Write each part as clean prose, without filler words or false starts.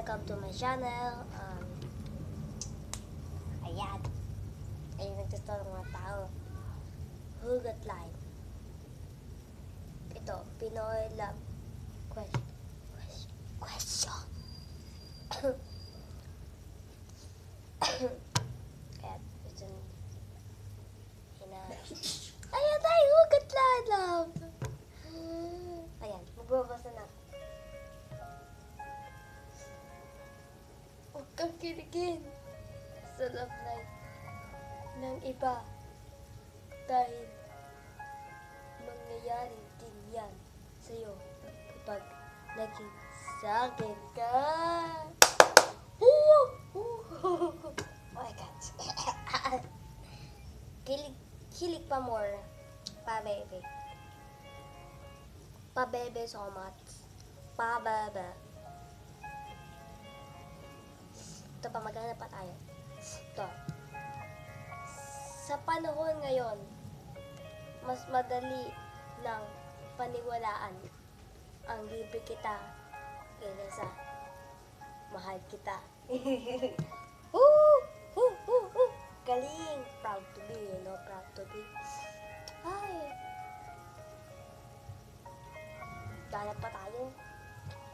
welcome to my channel. Ayan. Ayun nagtito ng mga tao. Hugot line. Ito, Pinoy love question. Ayan, ito. Ayan tayo, hugot line, love. Ayan, magbabasa na. Huwag kang kiligin sa love life ng iba dahil mangyayari din yan sa'yo kapag naging sa'kin ka. Oh my God. Kilig pa more. Pa bebe. Pa bebe so much. Pa bebe. Ito pa, maghanap pa tayo. Ito. Sa panahon ngayon, mas madali lang paniwalaan ang libre kita kaysa sa mahal kita. Galing! Proud to be, you know? Proud to be. Ay! Hanap pa tayo.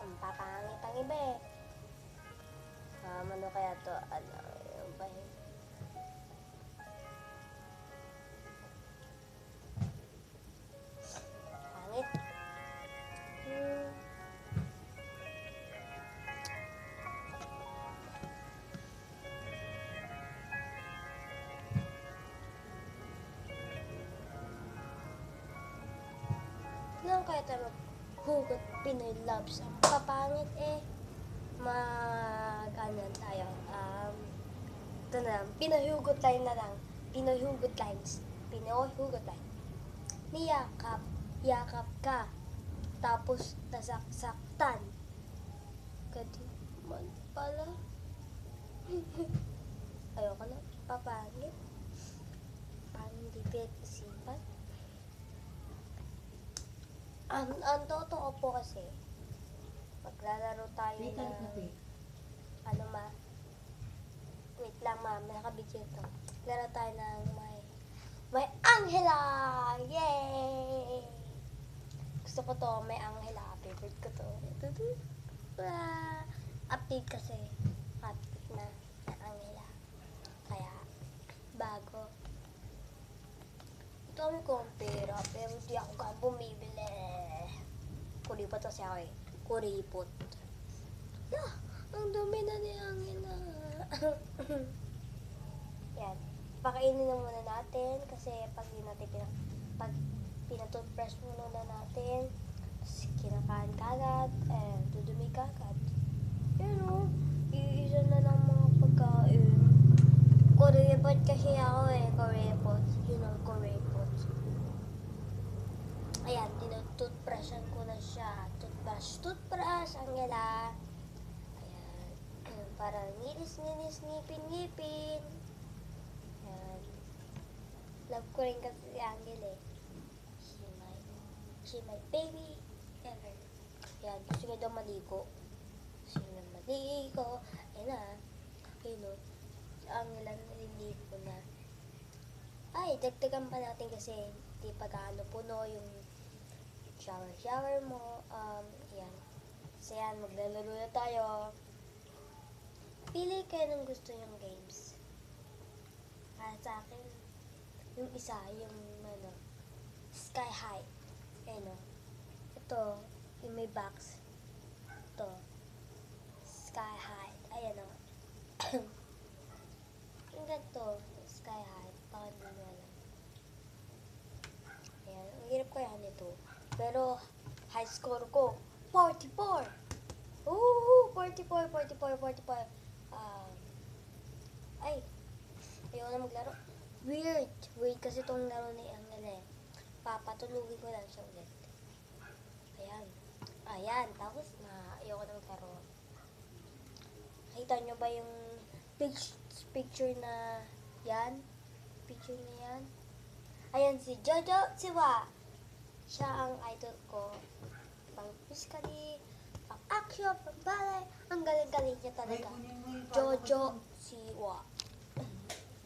Ang papangit ang iba eh. Ano kaya to? Ano ba yun? Pangit. Ano kaya tayo maghugot Pinoy loves? Ang papangit eh. Mag-ano tayo. Ito na lang. Pinoy hugot line na lang. Pinoy hugot lines. Pinoy hugot line. Niyakap. Yakap ka. Tapos nasaktan. Kadi man pala. Ayoko na. Papangit. Parang di isipan. Ang totoo po kasi, maglalaro tayo ng, ano ma, wait lang ma, nakabidyo ito. Laro tayo ng may Angela! Yay! Gusto ko to, may Angela. Favorite ko to. Update kasi. Update na Angela. Kaya, bago. Ito kami kong pera, pero di ako ka bumibili. Kuripot kasi ako eh. Kuripot. Ang dumi na ni Angela. Yan. Pakainin na muna natin kasi pag pinatoothbrush muna natin, kinakain kagat, dudumi kagat. Yan o. Iisa na ng mga pagkain. Kuripot kasi ako eh. Kuripot. You know, kuripot. Ayan, tinutoothbrushan ko na siya. Toothbrush, Angela. Ayan. Para nginis, ngipin. Ayan. Love ko rin kasi si Angela eh. She my baby ever. Ayan, gusto niya daw maligo. Gusto niya maligo. Ayan na. Ayun o. Si Angela naliligo na. Ay, dagdagan pa natin kasi di pagkano puno yung shower mo. Ayan. So yan, maglalaro na tayo. Pili kayo ng gusto yung games. Para sa akin, yung isa, yung Sky High. Ayan o. Ito, yung may box. Ito. Sky High. Ayan o. Yung ganito, Sky High. Baka hindi nyo alam. Ayan, ang hirap ko yan ito. Pero, high score ko, 44! Ooh, 44. Ay, ayaw na maglaro. Weird kasi itong laro ni Angela eh. Papatulugin ko lang siya ulit. Ayan, tapos na ayaw ko na maglaro. Nakita nyo ba yung picture na yan? Picture na yan? Ayan si Jojo Siwa. Siya ang idol ko. Pang physically, pang Action, pambale. Ang galing-galing niya Ay, talaga. kunin mo yung Jojo Siwa.